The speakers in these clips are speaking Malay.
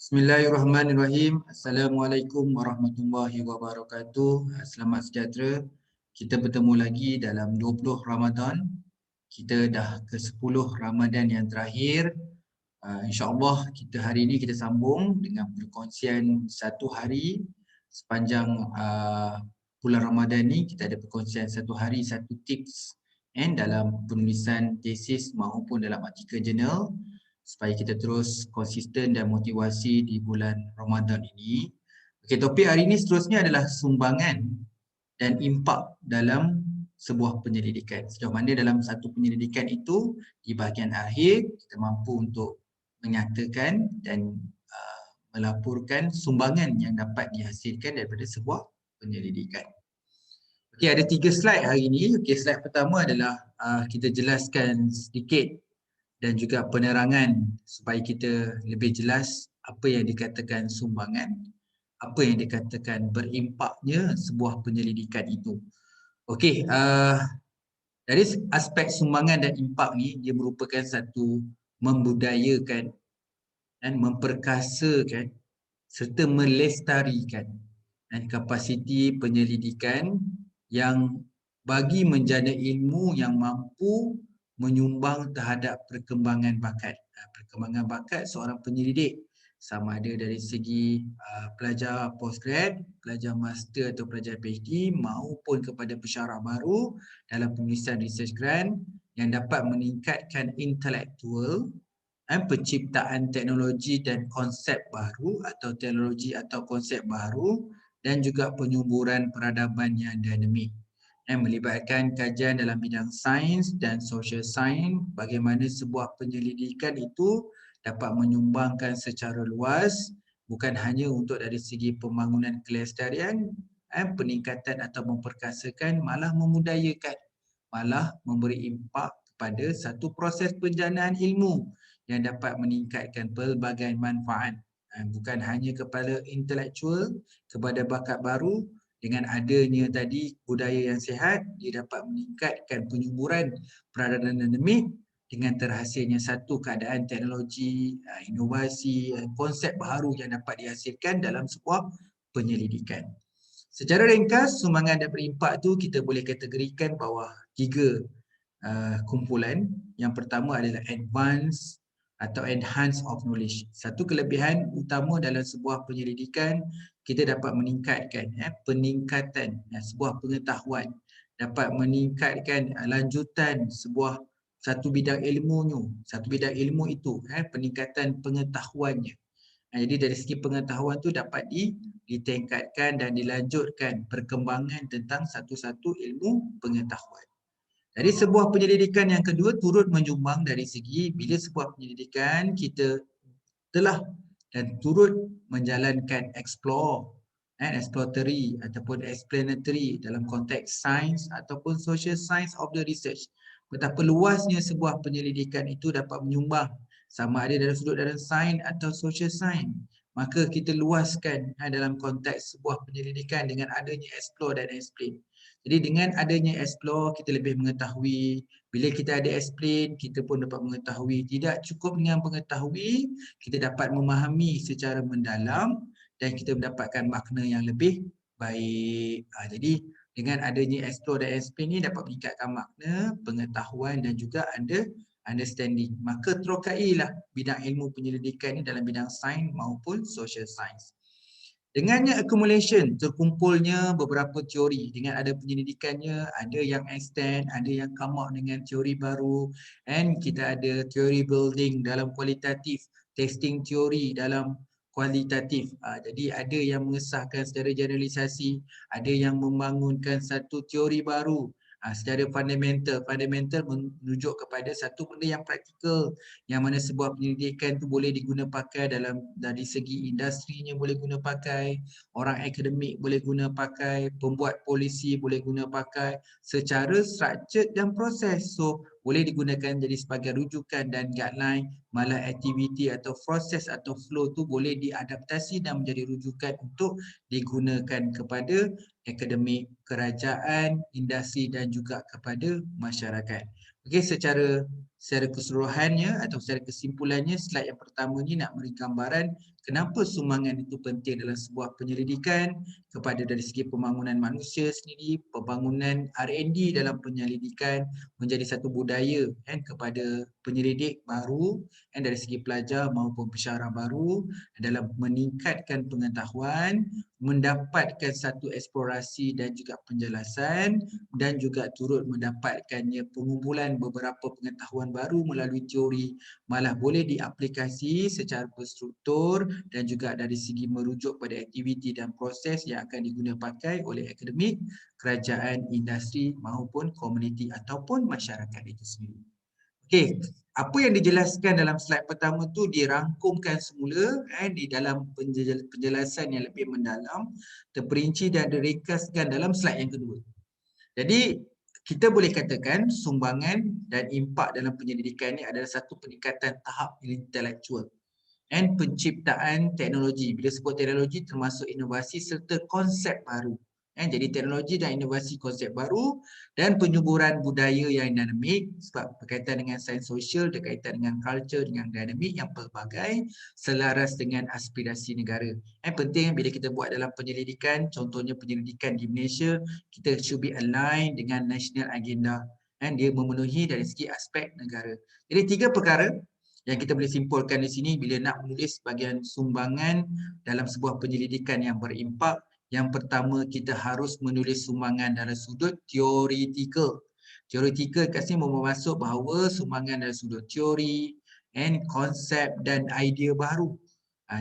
Bismillahirrahmanirrahim. Assalamualaikum warahmatullahi wabarakatuh. Selamat sejahtera. Kita bertemu lagi dalam 20 Ramadan. Kita dah ke 10 Ramadan yang terakhir. InsyaAllah kita hari ini kita sambung dengan perkongsian satu hari sepanjang bulan Ramadan ni. Kita ada perkongsian satu hari satu tips dalam penulisan tesis maupun dalam artikel jurnal, supaya kita terus konsisten dan motivasi di bulan Ramadan ini. Okey, topik hari ini seterusnya adalah sumbangan dan impak dalam sebuah penyelidikan. Sejauh mana dalam satu penyelidikan itu, di bahagian akhir kita mampu untuk menyatakan dan melaporkan sumbangan yang dapat dihasilkan daripada sebuah penyelidikan. Okey, ada 3 slide hari ini. Okey, slide pertama adalah kita jelaskan sedikit dan juga penerangan supaya kita lebih jelas apa yang dikatakan sumbangan, apa yang dikatakan berimpaknya sebuah penyelidikan itu. Okey, dari aspek sumbangan dan impak ni, dia merupakan satu membudayakan dan memperkasakan serta melestarikan dan kapasiti penyelidikan yang bagi menjana ilmu yang mampu menyumbang terhadap perkembangan bakat. Perkembangan bakat seorang penyelidik, sama ada dari segi pelajar postgrad, pelajar master atau pelajar PhD, maupun kepada pensyarah baru dalam penulisan research grant yang dapat meningkatkan intelektual penciptaan teknologi dan konsep baru atau teknologi atau konsep baru, dan juga penyuburan peradaban yang dinamik. Melibatkan kajian dalam bidang sains dan social science, bagaimana sebuah penyelidikan itu dapat menyumbangkan secara luas, bukan hanya untuk dari segi pembangunan kelestarian, peningkatan atau memperkasakan, malah memudayakan, malah memberi impak kepada satu proses penjanaan ilmu yang dapat meningkatkan pelbagai manfaat, bukan hanya kepada intelektual, kepada bakat baru. Dengan adanya tadi budaya yang sihat, dia dapat meningkatkan penyuburan peradaban dinamik dengan terhasilnya satu keadaan teknologi, inovasi, konsep baru yang dapat dihasilkan dalam sebuah penyelidikan. Secara ringkas, sumbangan dan berimpak tu kita boleh kategorikan bawah 3 kumpulan. Yang pertama adalah advance atau enhance of knowledge. Satu kelebihan utama dalam sebuah penyelidikan, kita dapat meningkatkan peningkatan sebuah pengetahuan, dapat meningkatkan lanjutan sebuah satu bidang ilmu itu, peningkatan pengetahuannya. Jadi dari segi pengetahuan tu dapat ditingkatkan dan dilanjutkan perkembangan tentang satu-satu ilmu pengetahuan. Jadi sebuah penyelidikan yang kedua turut menyumbang dari segi bila sebuah penyelidikan kita telah dan turut menjalankan exploratory ataupun explanatory dalam konteks sains ataupun social science of the research. Betapa luasnya sebuah penyelidikan itu dapat menyumbang, sama ada dalam sudut dalam sains atau social science. Maka kita luaskan dalam konteks sebuah penyelidikan dengan adanya explore dan explain. Jadi dengan adanya explore, kita lebih mengetahui. Bila kita ada explain, kita pun dapat mengetahui. Tidak cukup dengan mengetahui, kita dapat memahami secara mendalam dan kita mendapatkan makna yang lebih baik. Jadi dengan adanya explore dan explain ni dapat meningkatkan makna, pengetahuan dan juga understanding. Maka terokailah bidang ilmu penyelidikan ni dalam bidang sains maupun social science. Dengannya accumulation, terkumpulnya beberapa teori. Dengan ada penyelidikannya, ada yang extend, ada yang come out dengan teori baru, and kita ada teori building dalam kualitatif, testing teori dalam kualitatif. Jadi ada yang mengesahkan secara generalisasi, ada yang membangunkan satu teori baru secara fundamental. Fundamental menunjuk kepada satu benda yang praktikal, yang mana sebuah penyelidikan tu boleh diguna pakai dari segi industrinya, boleh guna pakai, orang akademik boleh guna pakai, pembuat polisi boleh guna pakai secara structured dan proses. So boleh digunakan jadi sebagai rujukan dan guideline, malah aktiviti atau proses atau flow tu boleh diadaptasi dan menjadi rujukan untuk digunakan kepada akademik, kerajaan, industri dan juga kepada masyarakat. Okey, secara secara keseluruhannya atau secara kesimpulannya, slide yang pertama ni nak beri gambaran kenapa sumbangan itu penting dalam sebuah penyelidikan kepada dari segi pembangunan manusia sendiri, pembangunan R&D dalam penyelidikan menjadi satu budaya kan kepada penyelidik baru kan dari segi pelajar maupun pensyarah baru dalam meningkatkan pengetahuan, mendapatkan satu eksplorasi dan juga penjelasan dan juga turut mendapatkannya pengumpulan beberapa pengetahuan baru melalui teori malah boleh diaplikasi secara berstruktur dan juga dari segi merujuk pada aktiviti dan proses yang akan diguna pakai oleh akademik, kerajaan, industri maupun komuniti ataupun masyarakat itu sendiri. Okey, apa yang dijelaskan dalam slide pertama tu dirangkumkan semula di dalam penjelasan yang lebih mendalam, terperinci dan diringkaskan dalam slide yang kedua. Jadi kita boleh katakan sumbangan dan impak dalam penyelidikan ini adalah satu peningkatan tahap intelektual dan penciptaan teknologi. Bila sebut teknologi termasuk inovasi serta konsep baru. Jadi teknologi dan inovasi konsep baru dan penyuburan budaya yang dinamik sebab berkaitan dengan sains sosial, berkaitan dengan culture, dengan dinamik yang pelbagai selaras dengan aspirasi negara. Penting bila kita buat dalam penyelidikan, contohnya penyelidikan di Malaysia, kita should be aligned dengan national agenda dan dia memenuhi dari segi aspek negara. Jadi 3 perkara yang kita boleh simpulkan di sini bila nak menulis bahagian sumbangan dalam sebuah penyelidikan yang berimpak. Yang pertama, kita harus menulis sumbangan dalam sudut teoretikal. Teoretikal kat sini bermaksud bahawa sumbangan dalam sudut teori and konsep dan idea baru.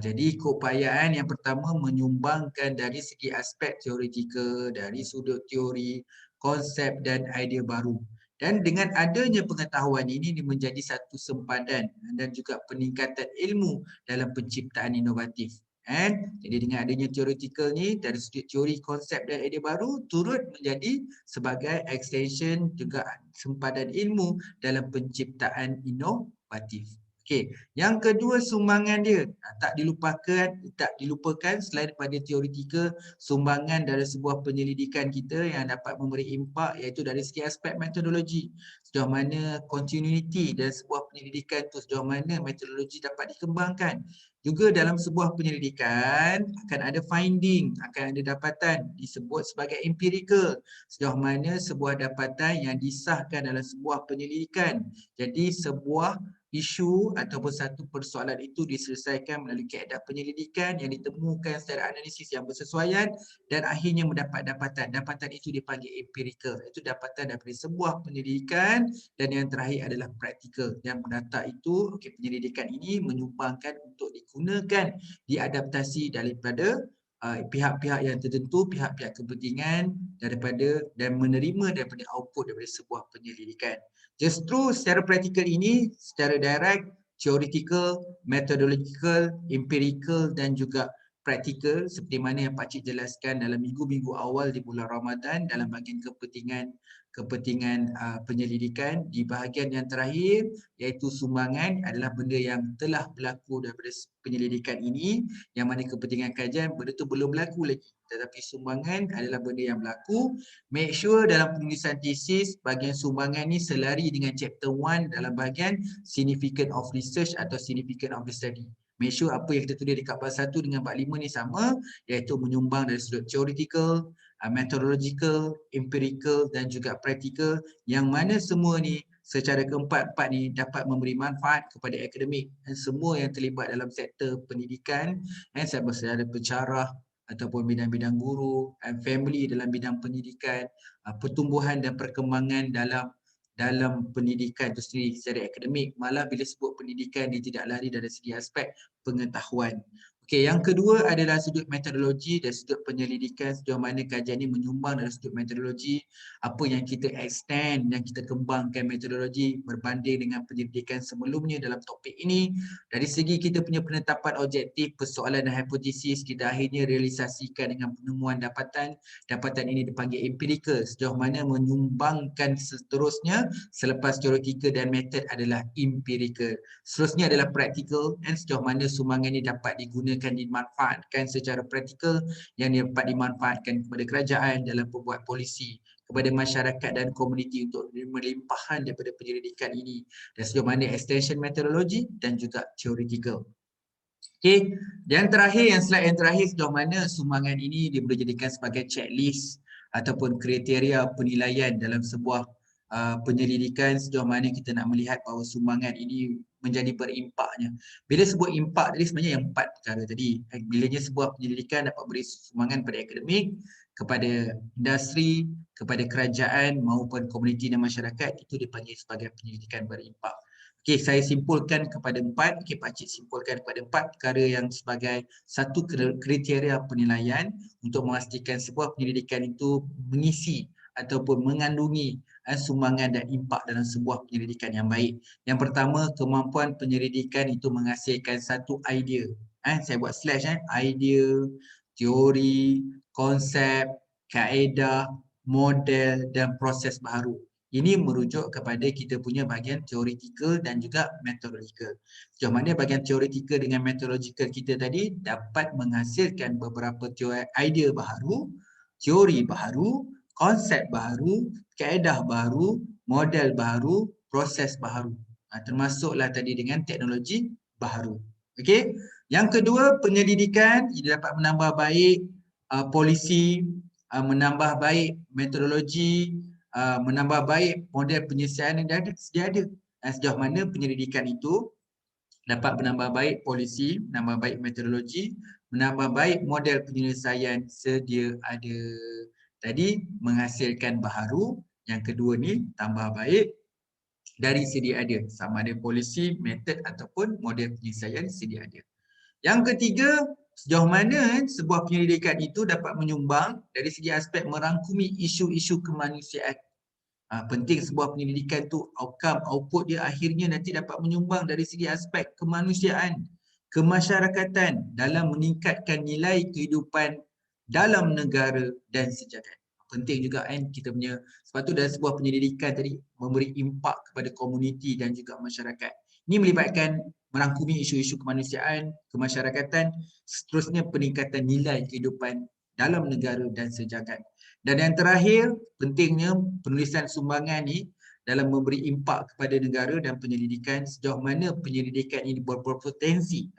Jadi keupayaan yang pertama menyumbangkan dari segi aspek teoretikal, dari sudut teori, konsep dan idea baru. Dan dengan adanya pengetahuan ini menjadi satu sempadan dan juga peningkatan ilmu dalam penciptaan inovatif. Jadi dengan adanya teoretikal ni dari sudut teori, konsep dan idea baru turut menjadi sebagai extension juga sempadan ilmu dalam penciptaan inovatif. Okey, yang kedua sumbangan dia tak dilupakan selain daripada teoretikal, sumbangan dari sebuah penyelidikan kita yang dapat memberi impak iaitu dari segi aspek metodologi. Sejauh mana continuity dan sebuah penyelidikan itu sejauh mana metodologi dapat dikembangkan. Juga dalam sebuah penyelidikan akan ada finding, akan ada dapatan disebut sebagai empirical. Sejauh mana sebuah dapatan yang disahkan dalam sebuah penyelidikan. Jadi sebuah isu ataupun satu persoalan itu diselesaikan melalui kaedah penyelidikan yang ditemukan secara analisis yang bersesuaian dan akhirnya mendapat dapatan. Dapatan itu dipanggil empirical. Itu dapatan daripada sebuah penyelidikan dan yang terakhir adalah practical. Yang data itu, penyelidikan ini menyumbangkan untuk digunakan, diadaptasi daripada pihak-pihak yang tertentu, pihak-pihak kepentingan daripada dan menerima daripada output daripada sebuah penyelidikan. Justru secara praktikal ini, secara direct, theoretical, methodological, empirical dan juga praktikal seperti mana yang Pak Cik jelaskan dalam minggu-minggu awal di bulan Ramadan dalam bahagian kepentingan penyelidikan. Di bahagian yang terakhir iaitu sumbangan adalah benda yang telah berlaku daripada penyelidikan ini yang mana kepentingan kajian benda itu belum berlaku lagi. Tetapi sumbangan adalah benda yang berlaku. Make sure dalam penulisan tesis bahagian sumbangan ni selari dengan chapter 1 dalam bahagian significant of research atau significant of the study. Make sure apa yang kita tulis dekat bab 1 dengan bab 5 ni sama, iaitu menyumbang dari sudut theoretical, methodological, empirical dan juga practical yang mana semua ni secara keempat-empat ni dapat memberi manfaat kepada akademik dan semua yang terlibat dalam sektor pendidikan dan secara pensyarah ataupun bidang-bidang guru, family dalam bidang pendidikan, pertumbuhan dan perkembangan dalam pendidikan itu sendiri secara akademik. Malah bila sebut pendidikan dia tidak lari dari segi aspek pengetahuan. Okey, yang kedua adalah sudut metodologi dan sudut penyelidikan sejauh mana kajian ini menyumbang dari sudut metodologi, apa yang kita extend, yang kita kembangkan metodologi berbanding dengan penyelidikan sebelumnya dalam topik ini. Dari segi kita punya penetapan objektif, persoalan dan hipotesis, kita akhirnya realisasikan dengan penemuan dapatan. Dapatan ini dipanggil empirical, sejauh mana menyumbangkan seterusnya selepas teoretikal dan metod adalah empirical. Seterusnya adalah practical dan sejauh mana sumbangan ini dapat digunakan, dimanfaatkan secara praktikal yang dapat dimanfaatkan kepada kerajaan dalam pembuat polisi kepada masyarakat dan komuniti untuk menerima limpahan daripada penyelidikan ini dan sejauh mana extension metodologi dan juga theoretical. Okey, yang terakhir, slide yang terakhir, sejauh mana sumbangan ini dia boleh jadikan sebagai checklist ataupun kriteria penilaian dalam sebuah penyelidikan, sejauh mana kita nak melihat bahawa sumbangan ini menjadi berimpaknya. Bila sebut impak tadi sebenarnya yang 4 perkara tadi. Bilanya sebuah penyelidikan dapat beri sumbangan pada akademik, kepada industri, kepada kerajaan maupun komuniti dan masyarakat, itu dipanggil sebagai penyelidikan berimpak. Okey, saya simpulkan kepada 4. Okey, Pakcik simpulkan kepada 4 perkara yang sebagai satu kriteria penilaian untuk memastikan sebuah penyelidikan itu mengisi ataupun mengandungi sumbangan dan impak dalam sebuah penyelidikan yang baik. Yang pertama, kemampuan penyelidikan itu menghasilkan satu idea. Saya buat slash idea, teori, konsep, kaedah, model dan proses baharu. Ini merujuk kepada kita punya bahagian teoretikal dan juga metodologikal. Sejauh mana bahagian teoretikal dengan metodologikal kita tadi dapat menghasilkan beberapa idea baharu, teori baharu, konsep baharu, kaedah baharu, model baharu, proses baharu. Termasuklah tadi dengan teknologi baharu. Okey. Yang kedua, penyelidikan ia dapat menambah baik polisi, menambah baik metodologi, menambah baik model penyelesaian yang sedia ada. Sejauh mana penyelidikan itu dapat menambah baik polisi, menambah baik metodologi, menambah baik model penyelesaian sedia ada. Tadi menghasilkan baharu, yang kedua ni tambah baik dari sedia ada, sama ada polisi, metod ataupun model penyelesaian sedia ada. Yang ketiga, sejauh mana sebuah penyelidikan itu dapat menyumbang dari segi aspek merangkumi isu-isu kemanusiaan. Penting sebuah penyelidikan tu output dia akhirnya nanti dapat menyumbang dari segi aspek kemanusiaan, kemasyarakatan dalam meningkatkan nilai kehidupan dalam negara dan sejagat. Penting juga kan kita punya, sebab tu dalam sebuah penyelidikan tadi memberi impak kepada komuniti dan juga masyarakat. Ini melibatkan merangkumi isu-isu kemanusiaan, kemasyarakatan, seterusnya peningkatan nilai kehidupan dalam negara dan sejagat. Dan yang terakhir, pentingnya penulisan sumbangan ni dalam memberi impak kepada negara dan penyelidikan, sejauh mana penyelidikan ini berpotensi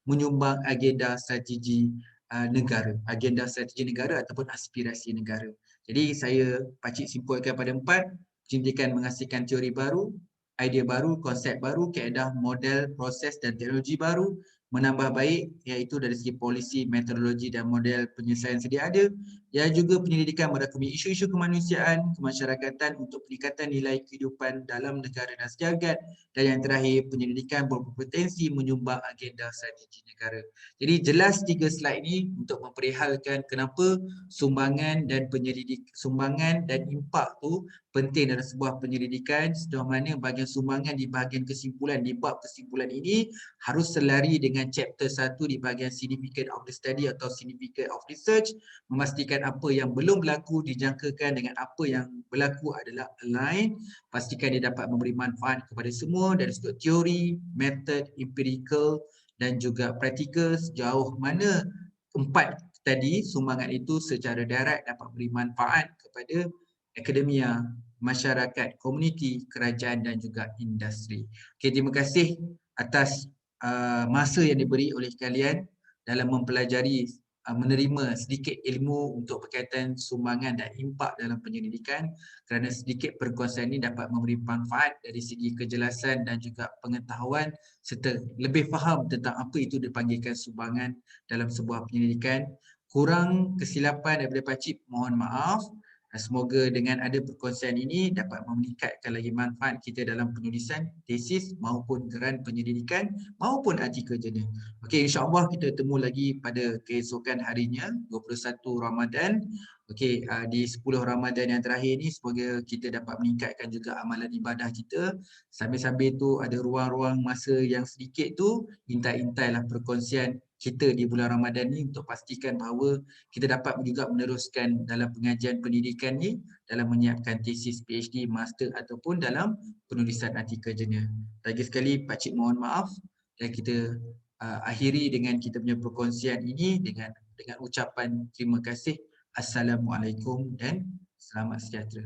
menyumbang agenda strategi negara, agenda strategi negara ataupun aspirasi negara. Jadi saya Pakcik simpulkan pada 4, penyelidikan menghasilkan teori baru, idea baru, konsep baru, kaedah, model, proses dan teknologi baru, menambah baik iaitu dari segi polisi, metodologi dan model penyelesaian sedia ada. Yang juga penyelidikan merangkumi isu-isu kemanusiaan, kemasyarakatan untuk peningkatan nilai kehidupan dalam negara dan sejagat. Dan yang terakhir, penyelidikan berpotensi menyumbang agenda strategi negara. Jadi jelas 3 slide ini untuk memperihalkan kenapa sumbangan dan impak tu penting dalam sebuah penyelidikan, sejauh mana bahagian sumbangan di bahagian kesimpulan, di bab kesimpulan ini harus selari dengan chapter 1 di bahagian significant of the study atau significant of research, memastikan apa yang belum berlaku dijangkakan dengan apa yang berlaku adalah align, pastikan dia dapat memberi manfaat kepada semua dari sudut teori, method, empirical dan juga praktikal, sejauh mana 4 tadi sumbangan itu secara direct dapat beri manfaat kepada akademia, masyarakat, komuniti, kerajaan dan juga industri. Okey, terima kasih atas masa yang diberi oleh kalian dalam mempelajari, menerima sedikit ilmu untuk berkaitan sumbangan dan impak dalam penyelidikan, kerana sedikit perkongsian ini dapat memberi manfaat dari segi kejelasan dan juga pengetahuan serta lebih faham tentang apa itu dipanggilkan sumbangan dalam sebuah penyelidikan. Kurang kesilapan daripada Pakcik, mohon maaf. Semoga dengan ada perkongsian ini dapat meningkatkan lagi manfaat kita dalam penulisan tesis maupun geran penyelidikan maupun artikel jurnal. Okey, insya-Allah kita bertemu lagi pada keesokan harinya 21 Ramadan. Okey, di 10 Ramadan yang terakhir ni semoga kita dapat meningkatkan juga amalan ibadah kita. Sambil-sambil tu ada ruang-ruang masa yang sedikit tu, intai-intailah perkongsian kita di bulan Ramadan ni untuk pastikan bahawa kita dapat juga meneruskan dalam pengajian pendidikan ni dalam menyiapkan tesis PhD, master ataupun dalam penulisan artikel jurnal. Lagi sekali Pakcik mohon maaf dan kita akhiri dengan kita punya perkongsian ini dengan ucapan terima kasih Assalamualaikum dan selamat sejahtera.